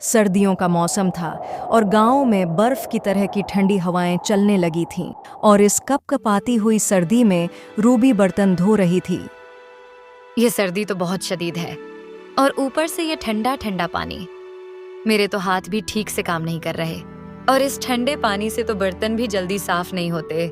सर्दियों का मौसम था और गांव में बर्फ की तरह की ठंडी हवाएं चलने लगी थीं और इस कपकपाती हुई सर्दी में रूबी बर्तन धो रही थी। ये सर्दी तो बहुत शदीद है और ऊपर से ये ठंडा ठंडा पानी। मेरे तो हाथ भी ठीक से काम नहीं कर रहे और इस ठंडे पानी से तो बर्तन भी जल्दी साफ नहीं होते।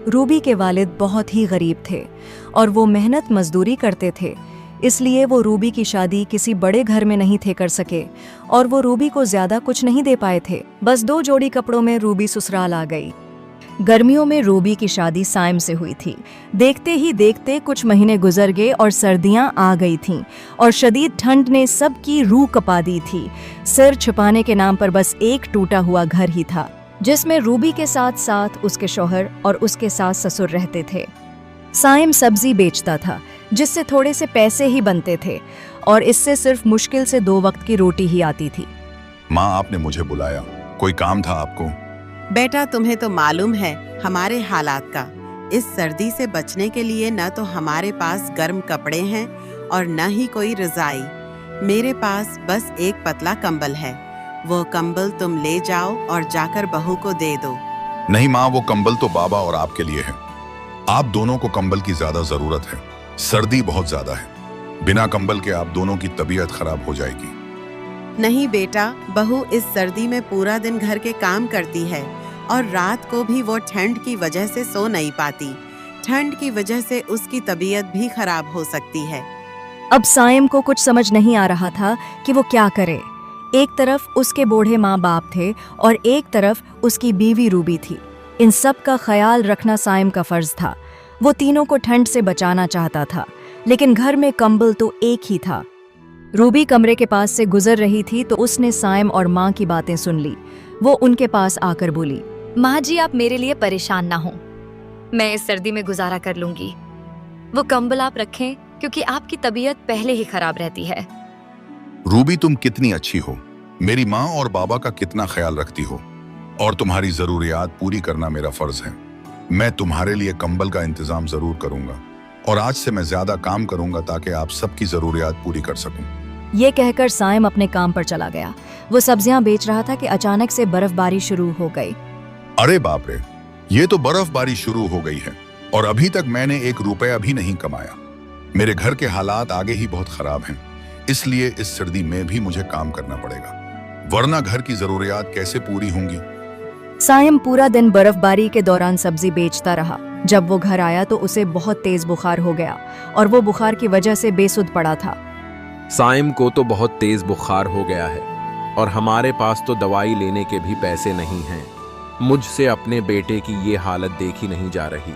रूबी के वालिद बहुत ही गरीब थे और वो मेहनत मजदूरी करते थे, इसलिए वो रूबी की शादी किसी बड़े घर में नहीं थे कर सके और वो रूबी को ज्यादा कुछ नहीं दे पाए थे। बस 2 जोड़ी कपड़ों में रूबी ससुराल आ गई। गर्मियों में रूबी की शादी साइम से हुई थी। देखते ही देखते कुछ महीने गुजर गए और सर्दियां आ गई थीं और शदीद ठंड ने सबकी रूह कपा दी थी। सिर छुपाने के नाम पर बस एक टूटा हुआ घर ही था, जिसमें रूबी के साथ साथ उसके शौहर और उसके सास ससुर रहते थे। साइम सब्जी बेचता था, जिससे थोड़े से पैसे ही बनते थे और इससे सिर्फ मुश्किल से 2 वक्त की रोटी ही आती थी। माँ, आपने मुझे बुलाया, कोई काम था आपको? बेटा, तुम्हें तो मालूम है हमारे हालात का। इस सर्दी से बचने के लिए न तो हमारे पास गर्म कपड़े हैं और न ही कोई रजाई। मेरे पास बस एक पतला कंबल है। वो कंबल तुम ले जाओ और जाकर बहू को दे दो। नहीं माँ, वो कंबल तो बाबा और आपके लिए है। आप दोनों को कंबल की ज्यादा जरूरत है। सर्दी बहुत ज्यादा है। बिना कंबल के आप दोनों की तबीयत खराब हो जाएगी। नहीं बेटा, बहू इस सर्दी में पूरा दिन घर के काम करती है और रात को भी वो ठंड की वजह से सो नहीं पाती। ठंड की वजह से उसकी तबीयत भी खराब हो सकती है। अब साइम को कुछ समझ नहीं आ रहा था कि वो क्या करे। एक तरफ उसके बूढ़े माँ बाप थे और एक तरफ उसकी बीवी रूबी थी। इन सब का ख्याल रखना साइम का फर्ज था। वो तीनों को ठंड से बचाना चाहता था, लेकिन घर में कंबल तो एक ही था। रूबी कमरे के पास से गुजर रही थी तो उसने साइम और माँ की बातें सुन ली। वो उनके पास आकर बोली, माँ जी, आप मेरे लिए परेशान ना हो, मैं इस सर्दी में गुजारा कर लूंगी। वो कंबल आप रखें क्योंकि आपकी तबीयत पहले ही खराब रहती है। रूबी, तुम कितनी अच्छी हो, मेरी माँ और बाबा का कितना ख्याल रखती हो और तुम्हारी जरूरियात पूरी करना मेरा फर्ज है। मैं तुम्हारे लिए कंबल का इंतजाम जरूर करूंगा और आज से मैं ज्यादा काम करूंगा ताकि आप सबकी जरूरियात पूरी कर सकूं। ये कहकर साइम अपने काम पर चला गया। वो सब्जियां बेच रहा था कि अचानक से बर्फबारी शुरू हो गई। अरे बाप रे, ये तो बर्फबारी शुरू हो गई है और अभी तक मैंने 1 रुपया भी नहीं कमाया। मेरे घर के हालात आगे ही बहुत खराब हैं, इसलिए इस सर्दी में भी मुझे काम करना पड़ेगा, वरना घर की जरूरियात कैसे पूरी होंगी। साइम पूरा दिन बर्फबारी के दौरान सब्जी बेचता रहा। जब वो घर आया तो उसे बहुत तेज बुखार हो गया और वो बुखार की वजह से बेसुध पड़ा था। साइम को तो बहुत तेज बुखार हो गया है और हमारे पास तो दवाई लेने के भी पैसे नहीं हैं। मुझसे अपने बेटे की ये हालत देखी नहीं जा रही।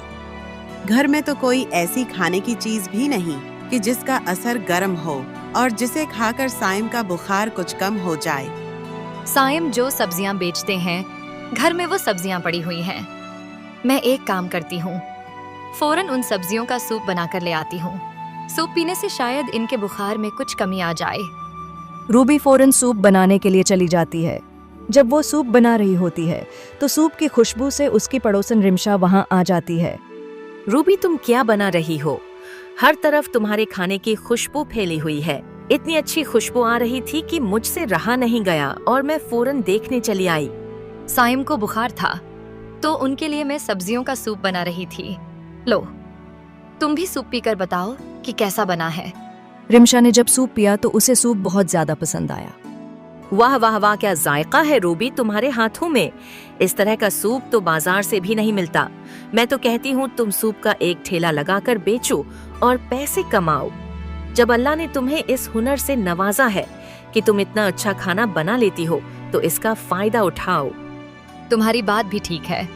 घर में तो कोई ऐसी खाने की चीज भी नहीं कि जिसका असर गर्म हो और जिसे खाकर साइम का बुखार कुछ कम हो जाए। साइम जो सब्जियां बेचते हैं, घर में वो सब्जियां पड़ी हुई हैं। मैं एक काम करती हूँ, फौरन उन सब्जियों का सूप बनाकर ले आती हूँ। सूप पीने से शायद इनके बुखार में कुछ कमी आ जाए। रूबी फौरन सूप बनाने के लिए चली जाती है। जब वो सूप बना रही होती है तो सूप की खुशबू से उसकी पड़ोसन रिमशा वहां आ जाती है। रूबी, तुम क्या बना रही हो? हर तरफ तुम्हारे खाने की खुशबू फैली हुई है। इतनी अच्छी खुशबू आ रही थी कि मुझसे रहा नहीं गया और मैं फौरन देखने चली आई। साइम को बुखार था तो उनके लिए मैं सब्जियों का सूप बना रही थी। लो, तुम भी सूप पीकर बताओ कि कैसा बना है। रिमशा ने जब सूप पिया तो उसे सूप बहुत ज्यादा पसंद आया। वाह वाह वाह, क्या जायका है रूबी तुम्हारे हाथों में। इस तरह का सूप तो बाजार से भी नहीं मिलता। मैं तो कहती हूँ तुम सूप का एक ठेला लगाकर बेचो और पैसे कमाओ। जब अल्लाह ने तुम्हें इस हुनर से नवाजा है कि तुम इतना अच्छा खाना बना लेती हो, तो इसका फायदा उठाओ। तुम्हारी बात भी ठीक है,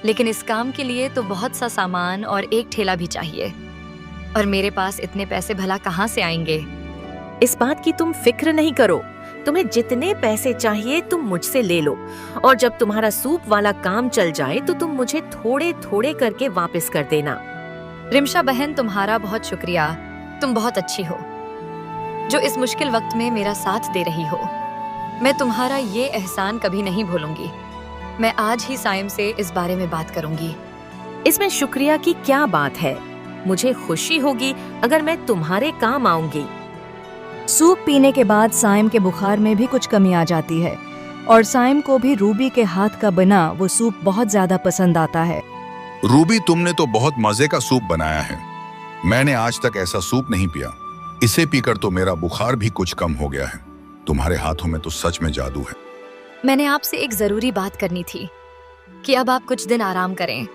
लेकिन इस काम के लिए तो बहुत सा सामान और एक ठेला भी चाहिए और मेरे पास इतने पैसे भला कहाँ से आएंगे। इस बात की तुम फिक्र नहीं करो। तुम्हें जितने पैसे चाहिए तुम मुझसे ले लो और जब तुम्हारा सूप वाला काम चल जाए तो तुम मुझे थोड़े थोड़े करके वापस कर देना। रिमशा बहन, तुम्हारा बहुत शुक्रिया। तुम बहुत अच्छी हो जो इस मुश्किल वक्त में मेरा साथ दे रही हो। मैं तुम्हारा ये एहसान कभी नहीं भूलूंगी। मैं आज ही साइम से इस बारे में बात करूंगी। इसमें शुक्रिया की क्या बात है? मुझे खुशी होगी अगर मैं तुम्हारे काम आऊंगी। सूप पीने के बाद साइम के बुखार में भी कुछ कमी आ जाती है और साइम को भी रूबी के हाथ का बना वो सूप बहुत ज्यादा पसंद आता है। रूबी, तुमने तो बहुत मजे का सूप बनाया है। मैंने आज तक ऐसा सूप नहीं पिया। इसे पीकर तो मेरा बुखार भी कुछ कम हो गया है। तुम्हारे हाथों में तो सच में जादू है। मैंने आपसे एक जरूरी बात करनी थी कि अब आप कुछ दिन आराम करें।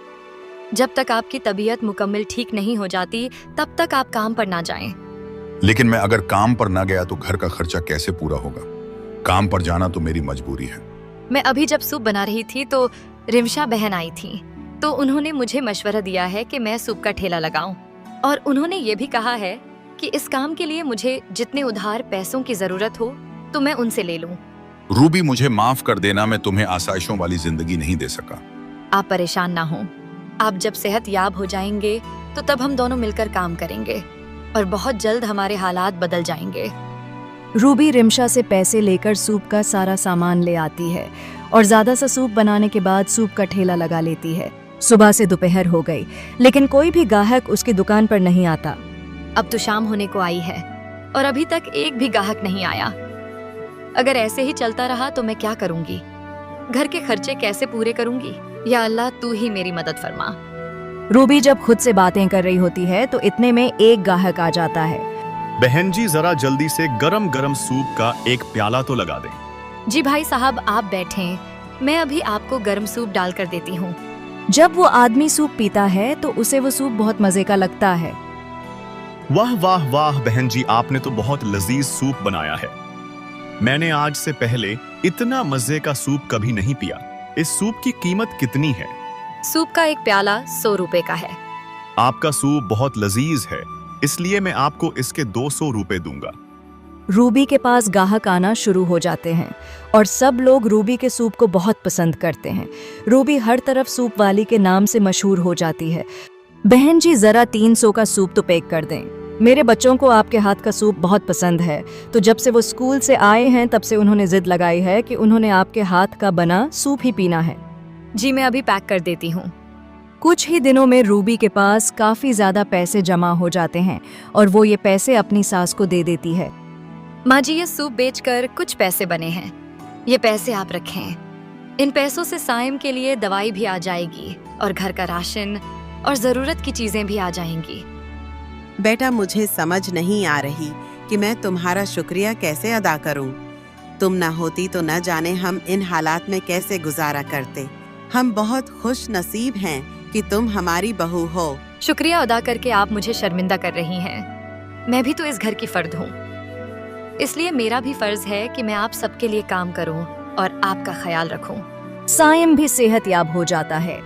जब तक आपकी तबीयत मुकम्मल ठीक नहीं हो जाती तब तक आप काम पर ना जाएं। लेकिन मैं अगर काम पर ना गया तो घर का खर्चा कैसे पूरा होगा? काम पर जाना तो मेरी मजबूरी है। मैं अभी जब सूप बना रही थी तो रिमशा बहन आई थी, तो उन्होंने मुझे मशवरा दिया है कि मैं सूप का ठेला लगाऊं, और उन्होंने ये भी कहा है कि इस काम के लिए मुझे जितने उधार पैसों की जरूरत हो तो मैं उनसे ले लूं। रूबी, मुझे माफ कर देना, मैं तुम्हें आसाइशों वाली जिंदगी नहीं दे सका। आप परेशान ना हो। आप जब सेहत याब हो जाएंगे तो तब हम दोनों मिलकर काम करेंगे और बहुत जल्द हमारे हालात बदल जाएंगे। रूबी रिमशा से पैसे लेकर सूप का सारा सामान ले आती है और ज्यादा सा सूप बनाने के बाद सूप का ठेला लगा लेती है। सुबह से दोपहर हो गई लेकिन कोई भी ग्राहक उसकी दुकान पर नहीं आता। अब तो शाम होने को आई है और अभी तक एक भी ग्राहक नहीं आया। अगर ऐसे ही चलता रहा तो मैं क्या करूंगी? घर के खर्चे कैसे पूरे करूंगी? या अल्लाह, तू ही मेरी मदद फरमा। रूबी जब खुद से बातें कर रही होती है तो इतने में एक ग्राहक आ जाता है। बहन जी, जरा जल्दी से गरम गरम सूप का एक प्याला तो लगा दें। जी भाई साहब, आप बैठें, मैं अभी आपको गर्म सूप डाल कर देती हूँ। जब वो आदमी सूप पीता है तो उसे वो सूप बहुत मजे का लगता है। वाह वाह वाह बहन जी, आपने तो बहुत लजीज सूप बनाया है। मैंने आज से पहले इतना मजे का सूप कभी नहीं पिया। इस सूप की कीमत कितनी है? सूप का एक प्याला 100 रुपए का है। आपका सूप बहुत लजीज है, इसलिए मैं आपको इसके 200 रुपए दूंगा। रूबी के पास ग्राहक आना शुरू हो जाते हैं और सब लोग रूबी के सूप को बहुत पसंद करते हैं। रूबी हर तरफ सूप वाली के नाम से मशहूर हो जाती है। बहन जी, जरा 300 का सूप तो पैक कर दें। मेरे बच्चों को आपके हाथ का सूप बहुत पसंद है, तो जब से वो स्कूल से आए हैं तब से उन्होंने जिद लगाई है कि उन्होंने आपके हाथ का बना सूप ही पीना है। जी, मैं अभी पैक कर देती हूँ। कुछ ही दिनों में रूबी के पास काफी ज्यादा पैसे जमा हो जाते हैं और वो ये पैसे अपनी सास को दे देती है। माँ जी, ये सूप बेचकर कुछ पैसे बने हैं, ये पैसे आप रखें। इन पैसों से साइम के लिए दवाई भी आ जाएगी और घर का राशन और जरूरत की चीजें भी आ जाएंगी। बेटा, मुझे समझ नहीं आ रही कि मैं तुम्हारा शुक्रिया कैसे अदा करूं। तुम ना होती तो न जाने हम इन हालात में कैसे गुजारा करते। हम बहुत खुश नसीब हैं कि तुम हमारी बहू हो। शुक्रिया अदा करके आप मुझे शर्मिंदा कर रही हैं। मैं भी तो इस घर की फर्द हूँ, इसलिए मेरा भी फर्ज है कि मैं आप सबके लिए काम करूँ और आपका ख्याल रखूँ। साइम भी सेहतयाब हो जाता है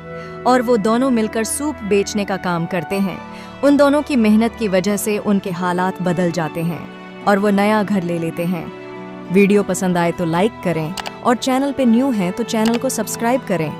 और वो दोनों मिलकर सूप बेचने का काम करते हैं। उन दोनों की मेहनत की वजह से उनके हालात बदल जाते हैं और वो नया घर ले लेते हैं। वीडियो पसंद आए तो लाइक करें और चैनल पे न्यू हैं तो चैनल को सब्सक्राइब करें।